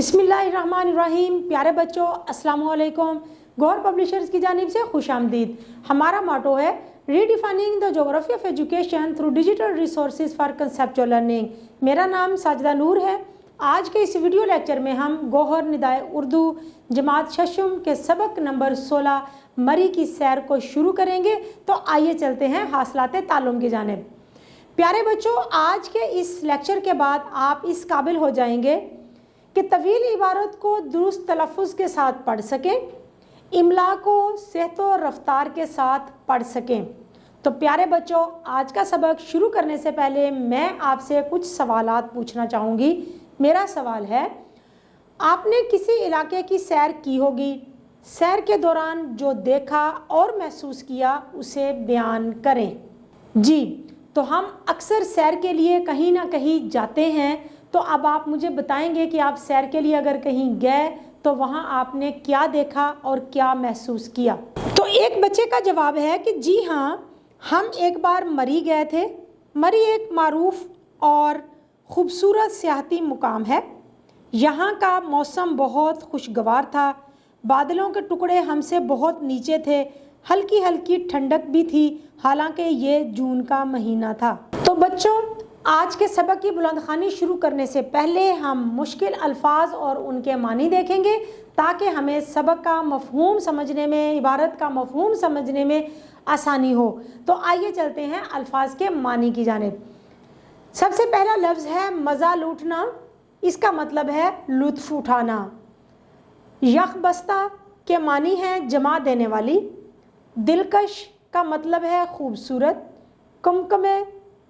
बिस्मिल्लाहिर्रहमानिर्रहीम। प्यारे बच्चों, अस्सलाम वालेकुम। गौहर पब्लिशर्स की जानिब से खुश आमदीद। हमारा मोटो है redefining the geography of education through digital resources for conceptual learning. मेरा नाम साजिदा नूर है। आज के इस वीडियो लेक्चर में हम गौहर निदाए उर्दू जमात शशम के सबक नंबर 16 मरी की सैर को शुरू करेंगे। तो आइए चलते हैं हासिलात ताल्लुम की जानिब। प्यारे बच्चों, आज के इस लेक्चर के बाद आप इस काबिल हो जाएंगे कि तवील इबारत को दुरुस्त तलफ़ुज़ के साथ पढ़ सकें, इमला को सेहत और रफ्तार के साथ पढ़ सकें। तो प्यारे बच्चों, आज का सबक शुरू करने से पहले मैं आपसे कुछ सवालात पूछना चाहूँगी। मेरा सवाल है, आपने किसी इलाके की सैर की होगी। सैर के दौरान जो देखा और महसूस किया उसे बयान करें। जी, तो हम अक्सर सैर के लिए कहीं ना कहीं जाते हैं। तो अब आप मुझे बताएंगे कि आप सैर के लिए अगर कहीं गए तो वहाँ आपने क्या देखा और क्या महसूस किया। तो एक बच्चे का जवाब है कि जी हाँ, हम एक बार मरी गए थे। मरी एक मारूफ और ख़ूबसूरत सियाहती मुकाम है। यहाँ का मौसम बहुत खुशगवार था। बादलों के टुकड़े हमसे बहुत नीचे थे। हल्की हल्की ठंडक भी थी, हालांकि ये जून का महीना था। तो बच्चों, आज के सबक की बुलंदखानी शुरू करने से पहले हम मुश्किल अल्फाज और उनके मानी देखेंगे, ताकि हमें सबक का मफहूम समझने में, इबारत का मफहूम समझने में आसानी हो। तो आइए चलते हैं अल्फाज के मानी की जानिब। सबसे पहला लफ्ज़ है मज़ा लूटना। इसका मतलब है लुत्फ़ उठाना। यखबस्ता के मानी है जमा देने वाली। दिलकश का मतलब है खूबसूरत। कुमकुमे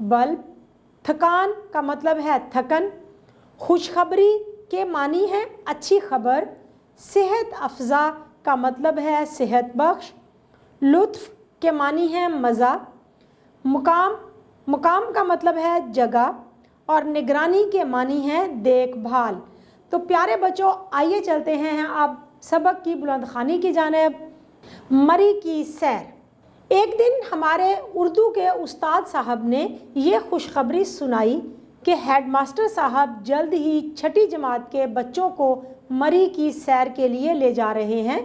बल्ब। थकान का मतलब है थकन। खुशखबरी के मानी है अच्छी खबर। सेहत अफ़ज़ा का मतलब है सेहत बख्श। लुत्फ़ के मानी है मज़ा। मुकाम का मतलब है जगह। और निगरानी के मानी है देखभाल। तो प्यारे बच्चों, आइए चलते हैं अब सबक की बुलंदखानी की जानिब। मरी की सैर। एक दिन हमारे उर्दू के उस्ताद साहब ने ये खुशखबरी सुनाई कि हेडमास्टर साहब जल्द ही छठी जमात के बच्चों को मरी की सैर के लिए ले जा रहे हैं।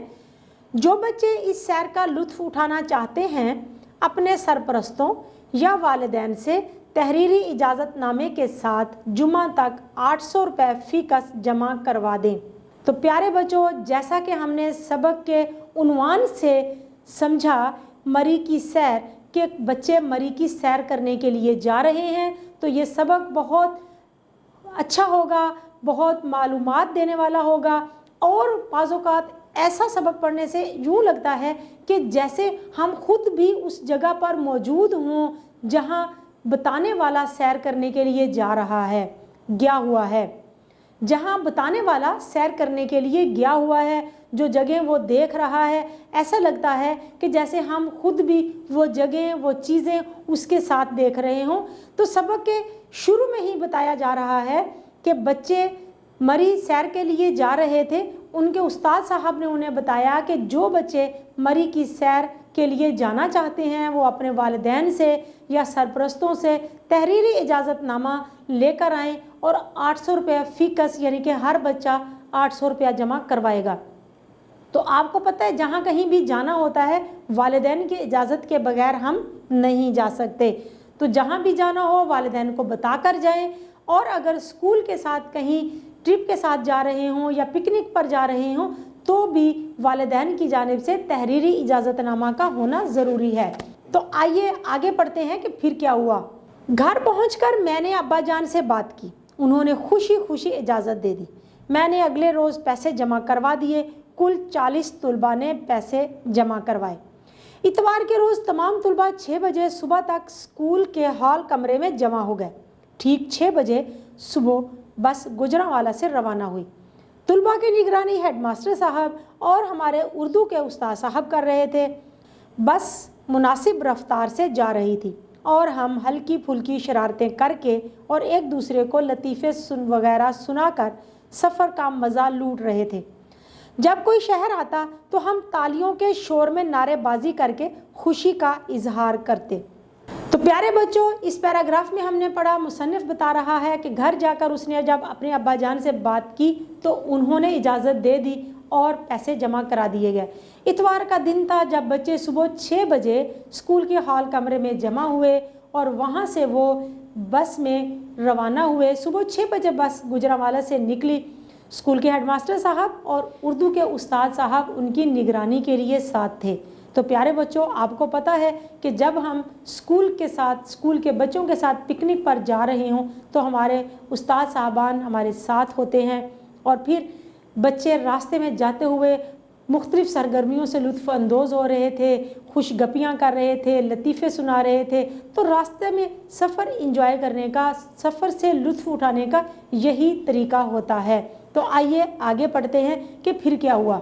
जो बच्चे इस सैर का लुत्फ़ उठाना चाहते हैं, अपने सरपरस्तों या वालिदैन से तहरीरी इजाज़तनामे के साथ जुमा तक 800 रुपये फ़ीस जमा करवा दें। तो प्यारे बच्चों, जैसा कि हमने सबक के उन्वान से समझा, मरी की सैर के बच्चे मरी की सैर करने के लिए जा रहे हैं। तो ये सबक बहुत अच्छा होगा, बहुत मालूमात देने वाला होगा। और बाज़ औक़ात ऐसा सबक पढ़ने से यूँ लगता है कि जैसे हम खुद भी उस जगह पर मौजूद हों जहाँ बताने वाला सैर करने के लिए जा रहा है, गया हुआ है। जहाँ बताने वाला सैर करने के लिए गया हुआ है, जो जगह वो देख रहा है, ऐसा लगता है कि जैसे हम खुद भी वो जगह, वो चीज़ें उसके साथ देख रहे हों। तो सबक के शुरू में ही बताया जा रहा है कि बच्चे मरी सैर के लिए जा रहे थे। उनके उस्ताद साहब ने उन्हें बताया कि जो बच्चे मरी की सैर के लिए जाना चाहते हैं, वो अपने वालिदैन से या सरपरस्तों से तहरीरी इजाज़तनामा लेकर आएँ और 800 रुपये फ़ीस, यानी कि हर बच्चा 800 रुपया जमा करवाएगा। तो आपको पता है, जहाँ कहीं भी जाना होता है, वालिदैन की इजाज़त के बगैर हम नहीं जा सकते। तो जहाँ भी जाना हो, वालिदैन को बता कर जाएँ। और अगर स्कूल के साथ कहीं ट्रिप के साथ जा रहे हों या पिकनिक पर जा रहे हों, तो भी वालिदैन की जानिब से तहरीरी इजाज़तनामा का होना ज़रूरी है। तो आइए आगे पढ़ते हैं कि फिर क्या हुआ। घर पहुंचकर मैंने अब्बा जान से बात की। उन्होंने खुशी खुशी इजाज़त दे दी। मैंने अगले रोज़ पैसे जमा करवा दिए। कुल 40 तलबा ने पैसे जमा करवाए। इतवार के रोज़ तमाम तलबा 6 बजे सुबह तक स्कूल के हॉल कमरे में जमा हो गए। ठीक 6 बजे सुबह बस गुजरांवाला से रवाना हुई। तलबा की निगरानी हेडमास्टर साहब और हमारे उर्दू के उस्ताद साहब कर रहे थे। बस मुनासिब रफ्तार से जा रही थी और हम हल्की फुल्की शरारतें करके और एक दूसरे को लतीफ़े वगैरह सुनाकर सफ़र का मज़ा लूट रहे थे। जब कोई शहर आता तो हम तालियों के शोर में नारेबाजी करके खुशी का इजहार करते। तो प्यारे बच्चों, इस पैराग्राफ में हमने पढ़ा, मुसन्निफ बता रहा है कि घर जाकर उसने जब अपने अब्बा जान से बात की तो उन्होंने इजाज़त दे दी और पैसे जमा करा दिए गए। इतवार का दिन था जब बच्चे सुबह 6 बजे स्कूल के हॉल कमरे में जमा हुए और वहाँ से वो बस में रवाना हुए। सुबह 6 बजे बस गुजरांवाला से निकली। स्कूल के हेडमास्टर साहब और उर्दू के उस्ताद साहब उनकी निगरानी के लिए साथ थे। तो प्यारे बच्चों, आपको पता है कि जब हम स्कूल के बच्चों के साथ पिकनिक पर जा रहे हों तो हमारे उस्ताद साहबान हमारे साथ होते हैं और फिर बच्चे रास्ते में जाते हुए मुख्तलिफ़ सरगर्मियों से लुत्फ़ अंदोज़ हो रहे थे, खुशगपियाँ कर रहे थे, लतीफ़े सुना रहे थे। तो रास्ते में सफ़र इंजॉय करने का, सफ़र से लुत्फ़ उठाने का यही तरीका होता है। तो आइए आगे पढ़ते हैं कि फिर क्या हुआ।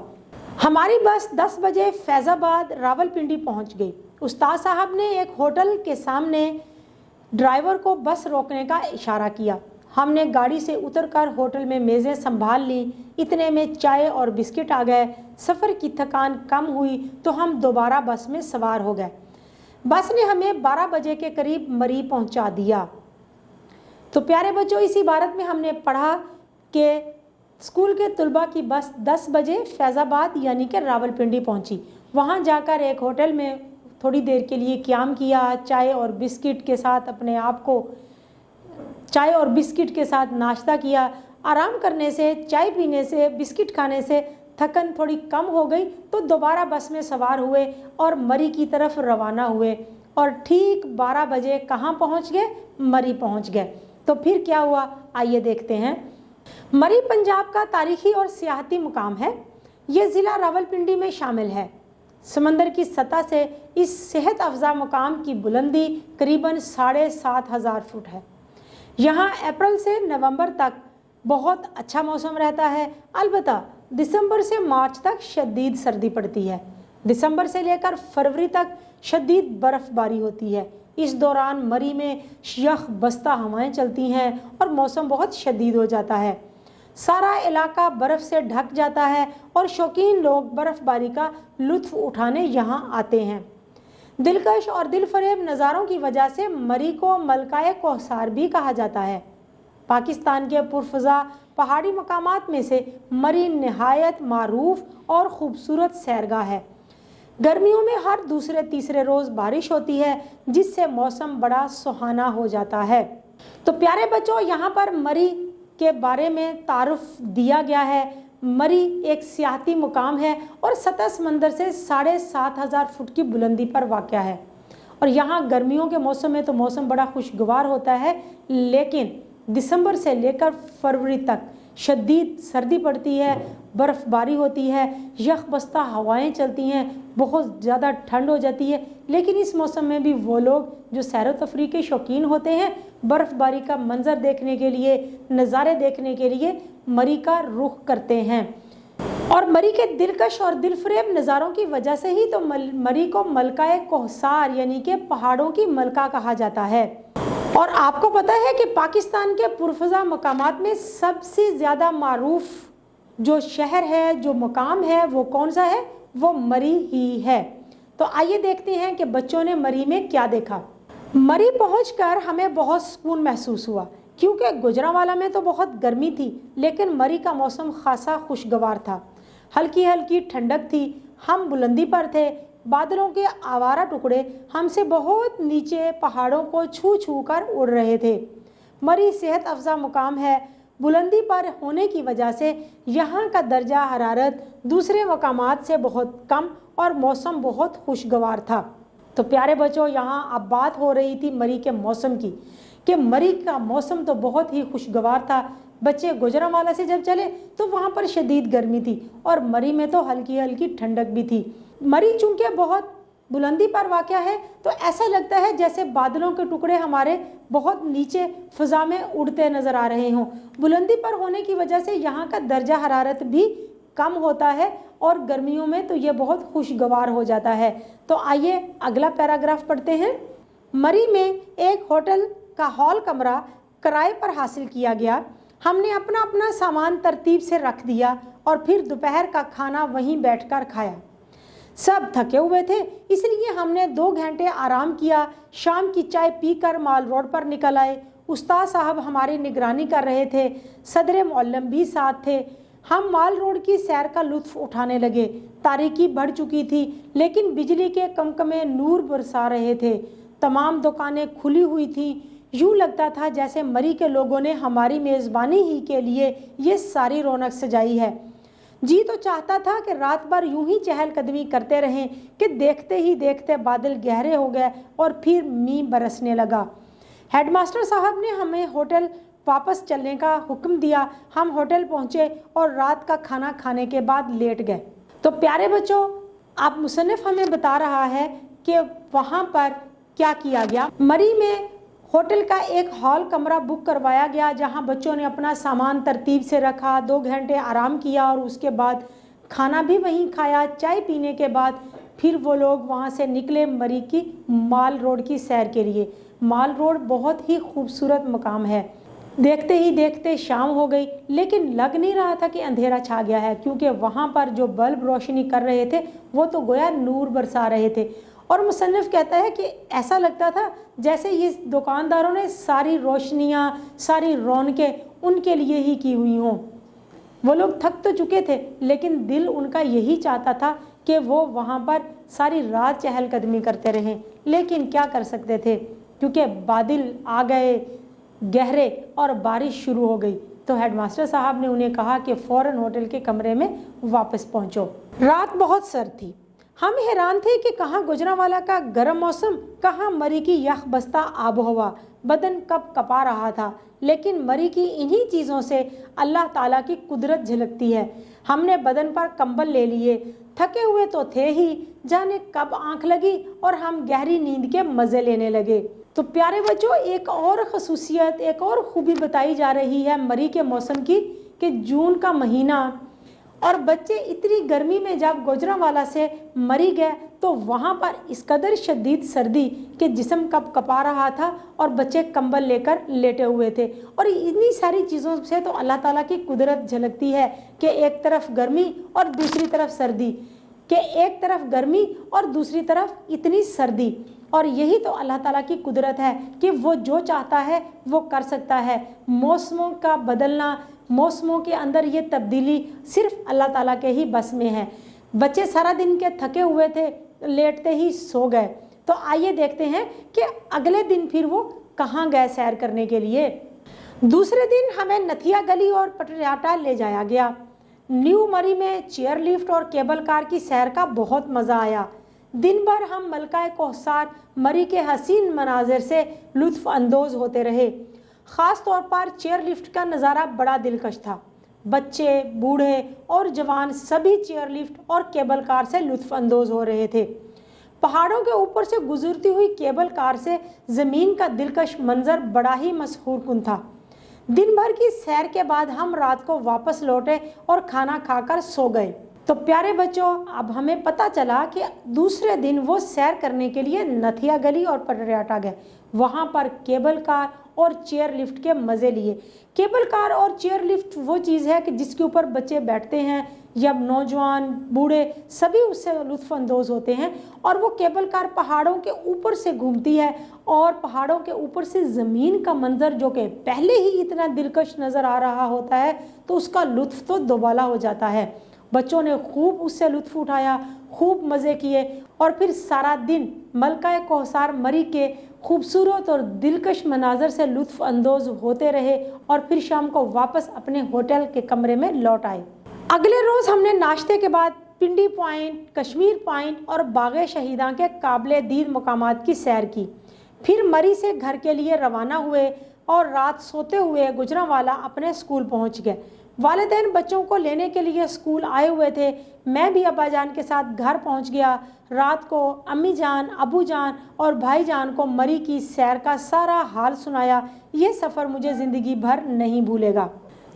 हमारी बस 10 बजे फैज़ाबाद रावलपिंडी पहुंच गई। उस्ताद साहब ने एक होटल के सामने ड्राइवर को बस रोकने का इशारा किया। हमने गाड़ी से उतरकर होटल में मेज़ें संभाल ली। इतने में चाय और बिस्किट आ गए। सफ़र की थकान कम हुई तो हम दोबारा बस में सवार हो गए। बस ने हमें 12 बजे के करीब मरी पहुंचा दिया। तो प्यारे बच्चों, इस इबारत में हमने पढ़ा कि स्कूल के तलबा की बस 10 बजे फैज़ाबाद यानी कि रावलपिंडी पहुंची। वहां जाकर एक होटल में थोड़ी देर के लिए क़याम किया। चाय और बिस्किट के साथ नाश्ता किया। आराम करने से, चाय पीने से, बिस्किट खाने से थकन थोड़ी कम हो गई तो दोबारा बस में सवार हुए और मरी की तरफ रवाना हुए और ठीक 12 बजे कहाँ पहुँच गए? मरी पहुँच गए। तो फिर क्या हुआ, आइए देखते हैं। मरी पंजाब का तारीखी और सियाहती मुकाम है। ये ज़िला रावलपिंडी में शामिल है। समंदर की सतह से इस सेहत अफजा मुकाम की बुलंदी करीबन 7,500 फुट है। यहाँ अप्रैल से नवंबर तक बहुत अच्छा मौसम रहता है। अलबत्ता दिसंबर से मार्च तक शदीद सर्दी पड़ती है। दिसंबर से लेकर फरवरी तक शदीद बर्फ़बारी होती है। इस दौरान मरी में यख बस्ता हवाएं चलती हैं और मौसम बहुत शदीद हो जाता है। सारा इलाका बर्फ़ से ढक जाता है और शौकीन लोग बर्फ़बारी का लुत्फ़ उठाने यहाँ आते हैं। दिलकश और दिलफरेब नज़ारों की वजह से मरी को मलकाए कोहसार भी कहा जाता है। पाकिस्तान के पुरफ़ज़ा पहाड़ी मकामात में से मरी नहायत मारूफ और ख़ूबसूरत सैरगाह है। गर्मियों में हर दूसरे तीसरे रोज़ बारिश होती है जिससे मौसम बड़ा सुहाना हो जाता है। तो प्यारे बच्चों, यहाँ पर मरी के बारे में तारुफ दिया गया है। मरी एक सियाहती मुकाम है और सतह समंदर से 7,500 फुट की बुलंदी पर वाक़या है। और यहाँ गर्मियों के मौसम में तो मौसम बड़ा खुशगवार होता है, लेकिन दिसंबर से लेकर फरवरी तक शदीद सर्दी पड़ती है, बर्फ़बारी होती है, यख बस्ता हवाएं चलती हैं, बहुत ज़्यादा ठंड हो जाती है। लेकिन इस मौसम में भी वो लोग जो सैर व तफरीह के शौकीन होते हैं, बर्फ़बारी का मंज़र देखने के लिए, नज़ारे देखने के लिए मरी का रुख करते हैं। और मरी के दिलकश और दिलफरेब नज़ारों की वजह से ही तो मरी को मलकाए कोहसार यानी कि पहाड़ों की मलका कहा जाता है। और आपको पता है कि पाकिस्तान के पुरफ़ज़ा मकामात में सबसे ज़्यादा मारूफ जो शहर है, जो मकाम है, वो कौन सा है? वो मरी ही है। तो आइए देखते हैं कि बच्चों ने मरी में क्या देखा। मरी पहुंचकर हमें बहुत सुकून महसूस हुआ क्योंकि गुजरांवाला में तो बहुत गर्मी थी, लेकिन मरी का मौसम खासा खुशगवार था। हल्की हल्की ठंडक थी। हम बुलंदी पर थे। बादलों के आवारा टुकड़े हमसे बहुत नीचे पहाड़ों को छू छू कर उड़ रहे थे। मरी सेहत अफजा मुकाम है। बुलंदी पर होने की वजह से यहाँ का दर्जा हरारत दूसरे मकामात से बहुत कम और मौसम बहुत खुशगवार था। तो प्यारे बच्चों, यहाँ अब बात हो रही थी मरी के मौसम की कि मरी का मौसम तो बहुत ही खुशगवार था। बच्चे गुजरांवाला से जब चले तो वहाँ पर शदीद गर्मी थी और मरी में तो हल्की हल्की ठंडक भी थी। मरी चूँकि बहुत बुलंदी पर वाक़या है तो ऐसा लगता है जैसे बादलों के टुकड़े हमारे बहुत नीचे फ़िज़ा में उड़ते नज़र आ रहे हों। बुलंदी पर होने की वजह से यहाँ का दर्जा हरारत भी कम होता है और गर्मियों में तो ये बहुत खुशगवार हो जाता है। तो आइए अगला पैराग्राफ पढ़ते हैं। मरी में एक होटल का हॉल कमरा किराए पर हासिल किया गया। हमने अपना अपना सामान तरतीब से रख दिया और फिर दोपहर का खाना वहीं बैठकर खाया। सब थके हुए थे, इसलिए हमने 2 घंटे आराम किया। शाम की चाय पीकर माल रोड पर निकल आए। उस्ताद साहब हमारी निगरानी कर रहे थे, सदर मुअल्लिम भी साथ थे। हम माल रोड की सैर का लुत्फ उठाने लगे। तारीकी बढ़ चुकी थी, लेकिन बिजली के कमकमे नूर बरसा रहे थे। तमाम दुकानें खुली हुई थीं। यूँ लगता था जैसे मरी के लोगों ने हमारी मेज़बानी ही के लिए ये सारी रौनक सजाई है। जी तो चाहता था कि रात भर यूं ही चहलकदमी करते रहें कि देखते ही देखते बादल गहरे हो गए और फिर मींह बरसने लगा। हेडमास्टर साहब ने हमें होटल वापस चलने का हुक्म दिया। हम होटल पहुंचे और रात का खाना खाने के बाद लेट गए। तो प्यारे बच्चों, आप मुसन्निफ हमें बता रहा है कि वहाँ पर क्या किया गया। मरी में होटल का एक हॉल कमरा बुक करवाया गया, जहां बच्चों ने अपना सामान तरतीब से रखा, 2 घंटे आराम किया और उसके बाद खाना भी वहीं खाया। चाय पीने के बाद फिर वो लोग वहां से निकले मरी की माल रोड की सैर के लिए। माल रोड बहुत ही खूबसूरत मकाम है। देखते ही देखते शाम हो गई, लेकिन लग नहीं रहा था कि अंधेरा छा गया है, क्योंकि वहाँ पर जो बल्ब रोशनी कर रहे थे वो तो गोया नूर बरसा रहे थे। और मुसन्निफ कहता है कि ऐसा लगता था जैसे ये दुकानदारों ने सारी रोशनियाँ, सारी रौनकें उनके लिए ही की हुई हों। वो लोग थक तो चुके थे, लेकिन दिल उनका यही चाहता था कि वो वहाँ पर सारी रात चहलकदमी करते रहें। लेकिन क्या कर सकते थे, क्योंकि बादल आ गए गहरे और बारिश शुरू हो गई। तो हेडमास्टर साहब ने उन्हें कहा कि फ़ौरन होटल के कमरे में वापस पहुँचो। रात बहुत सर्द थी। हम हैरान थे कि कहाँ गुजरांवाला का गर्म मौसम, कहाँ मरी की यख बस्ता आब हवा। बदन कब कपा रहा था, लेकिन मरी की इन्हीं चीज़ों से अल्लाह ताला की कुदरत झलकती है। हमने बदन पर कंबल ले लिए, थके हुए तो थे ही, जाने कब आंख लगी और हम गहरी नींद के मज़े लेने लगे। तो प्यारे बच्चों, एक और खसूसियत, एक और खूबी बताई जा रही है मरी के मौसम की कि जून का महीना और बच्चे इतनी गर्मी में जब गुजरांवाला से मरी गए तो वहाँ पर इस कदर शदीद सर्दी कि जिस्म कब कपा रहा था और बच्चे कंबल लेकर लेटे हुए थे। और इन्हीं सारी चीज़ों से तो अल्लाह ताला की कुदरत झलकती है कि एक तरफ गर्मी और दूसरी तरफ सर्दी, कि एक तरफ गर्मी और दूसरी तरफ इतनी सर्दी। और यही तो अल्लाह ताला की कुदरत है कि वो जो चाहता है वो कर सकता है। मौसमों का बदलना, मौसमों के अंदर ये तब्दीली सिर्फ अल्लाह ताला के ही बस में है। बच्चे सारा दिन के थके हुए थे, लेटते ही सो गए। तो आइए देखते हैं कि अगले दिन फिर वो कहाँ गए सैर करने के लिए। दूसरे दिन हमें नथिया गली और पटरियाटा ले जाया गया। न्यू मरी में चेयर लिफ्ट और केबल कार की सैर का बहुत मज़ा आया। दिन भर हम मलका कोहसार मरी के हसीन मनाजिर से लुत्फ़ अंदोज़ होते रहे। ख़ास तौर पर चेयर लिफ्ट का नज़ारा बड़ा दिलकश था। बच्चे, बूढ़े और जवान सभी चेयर लिफ्ट और केबल कार से लुत्फ़ अंदोज़ हो रहे थे। पहाड़ों के ऊपर से गुजरती हुई केबल कार से ज़मीन का दिलकश मंजर बड़ा ही मसहूर कुन था। दिन भर की सैर के बाद हम रात को वापस लौटे और खाना खाकर सो गए। तो प्यारे बच्चों, अब हमें पता चला कि दूसरे दिन वो सैर करने के लिए नथिया गली और पटरियाटा गए। वहाँ पर केबल कार और चेयर लिफ्ट के मज़े लिए। केबल कार और चेयर लिफ्ट वो चीज़ है कि जिसके ऊपर बच्चे बैठते हैं या नौजवान, बूढ़े सभी उससे लुत्फ़ अंदोज़ होते हैं। और वो केबल कार पहाड़ों के ऊपर से घूमती है और पहाड़ों के ऊपर से ज़मीन का मंजर जो कि पहले ही इतना दिलकश नज़र आ रहा होता है, तो उसका लुत्फ़ तो दोबाला हो जाता है। बच्चों ने खूब उससे लुत्फ़ उठाया, खूब मज़े किए और फिर सारा दिन मलका कोहसार मरी के खूबसूरत और दिलकश मनाजर से लुत्फ़ अंदोज़ होते रहे और फिर शाम को वापस अपने होटल के कमरे में लौट आए। अगले रोज़ हमने नाश्ते के बाद पिंडी पॉइंट, कश्मीर पॉइंट और बाग़े शहीदा के काबिल दीद मकामात की सैर की। फिर मरी से घर के लिए रवाना हुए और रात सोते हुए गुजरांवाला अपने स्कूल पहुंच गए। वालिदैन बच्चों को लेने के लिए स्कूल आए हुए थे। मैं भी अब्बा जान के साथ घर पहुंच गया। रात को अम्मी जान, अबू जान और भाई जान को मरी की सैर का सारा हाल सुनाया। ये सफ़र मुझे ज़िंदगी भर नहीं भूलेगा।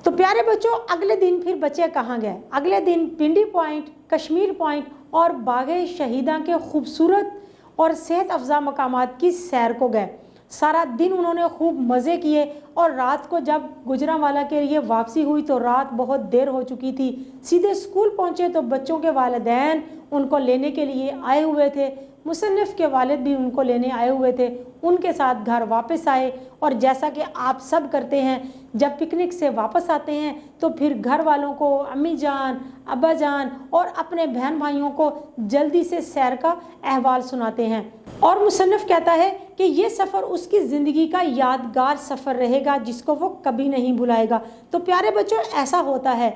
तो प्यारे बच्चों, अगले दिन फिर बच्चे कहाँ गए? अगले दिन पिंडी पॉइंट, कश्मीर पॉइंट और बाग़े शहीदा के खूबसूरत और सेहत अफजा मकामात की सैर को गए। सारा दिन उन्होंने खूब मज़े किए और रात को जब गुजरांवाला के लिए वापसी हुई तो रात बहुत देर हो चुकी थी। सीधे स्कूल पहुँचे तो बच्चों के वालिदैन ان کو لینے کے لیے آئے ہوئے تھے، مصنف کے والد بھی ان کو لینے آئے ہوئے تھے، ان کے ساتھ گھر واپس آئے، اور جیسا کہ آپ سب کرتے ہیں جب پکنک سے واپس آتے ہیں تو پھر گھر والوں کو، امی جان، ابا جان اور اپنے بہن بھائیوں کو جلدی سے سیر کا احوال سناتے ہیں، اور مصنف کہتا ہے کہ یہ سفر اس کی زندگی کا یادگار سفر رہے گا جس کو وہ کبھی نہیں بھلائے گا۔ تو پیارے بچوں، ایسا ہوتا ہے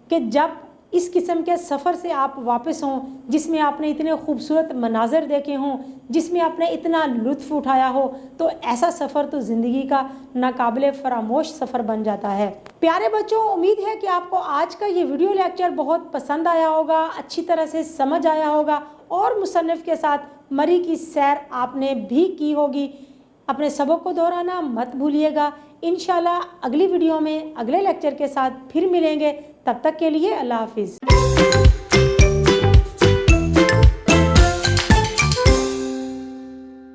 کہ جب اس قسم کے سفر سے آپ واپس ہوں جس میں آپ نے اتنے خوبصورت مناظر دیکھے ہوں، جس میں آپ نے اتنا لطف اٹھایا ہو، تو ایسا سفر تو زندگی کا ناقابل فراموش سفر بن جاتا ہے۔ پیارے بچوں، امید ہے کہ آپ کو آج کا یہ ویڈیو لیکچر بہت پسند آیا ہوگا، اچھی طرح سے سمجھ آیا ہوگا، اور مصنف کے ساتھ مری کی سیر آپ نے بھی کی ہوگی۔ اپنے سبق کو دہرانا مت بھولیے گا۔ انشاءاللہ اگلی ویڈیو میں اگلے لیکچر کے ساتھ پھر ملیں گے، تب تک کے لیے اللہ حافظ۔